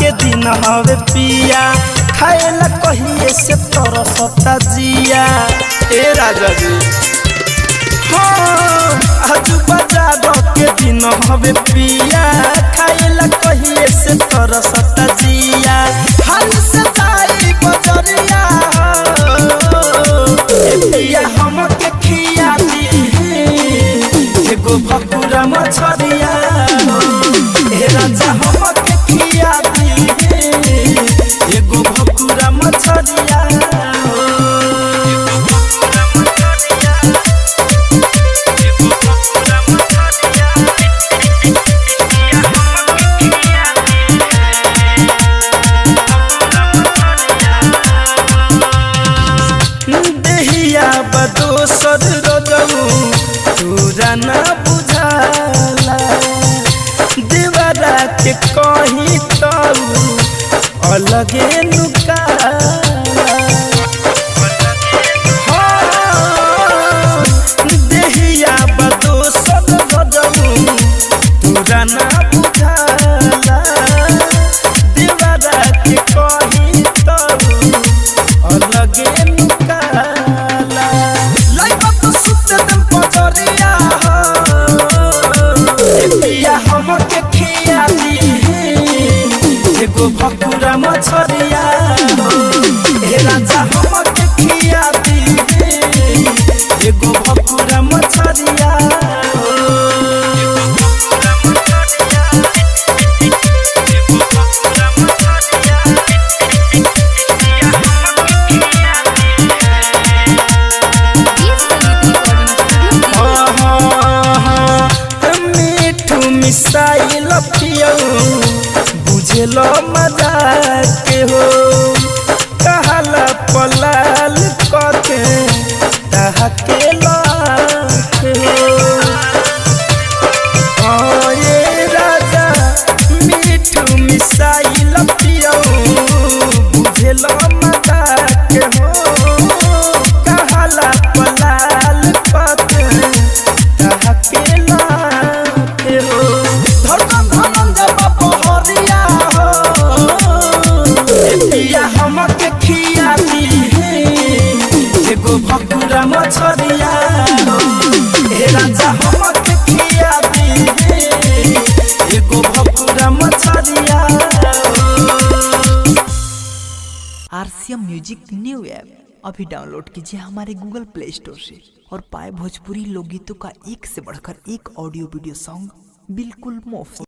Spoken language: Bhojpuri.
के दिन हवे पिया खाएला कहिए से तरसता जिया। ए राजा जी आज बाजार के दिन हवे पिया खाएला कहिए से तरसता जिया। हाल से जाई बजरिया पिया हमके खिया दी एगो भकुरा मछरिया। ए राजा हमके खिया दी एगो भकुरा मछरिया। बदोसर रोजऊ तोरा न बुझाला देवरा के कहीं तो अलगे नुकाला। देहिया बदोसर रोजऊ तोरा न बुझाला देवरा के कहीं तो अलगे एगो भकुरा मछरिया। ए राजा हमके खिया दी एगो भकुरा मछरिया। मीठू मिसाइल पियऊ बुझलो मजाक हो कहला पलाल कके तहके लाख हो। ये राजा मीठू मिसाइल पियो बुझलो मजाक हो कहला पलाल कके तहके लाख हो। हमके खिया दी एगो भकुरा मछरिया। ए राजा हमके खिया दी एगो भकुरा मछरिया। आरसीएम म्यूजिक न्यू ऐप अभी डाउनलोड कीजिए हमारे गूगल प्ले स्टोर से और पाए भोजपुरी लोकगीतों का एक से बढ़कर एक ऑडियो वीडियो सॉन्ग बिल्कुल मुफ्त।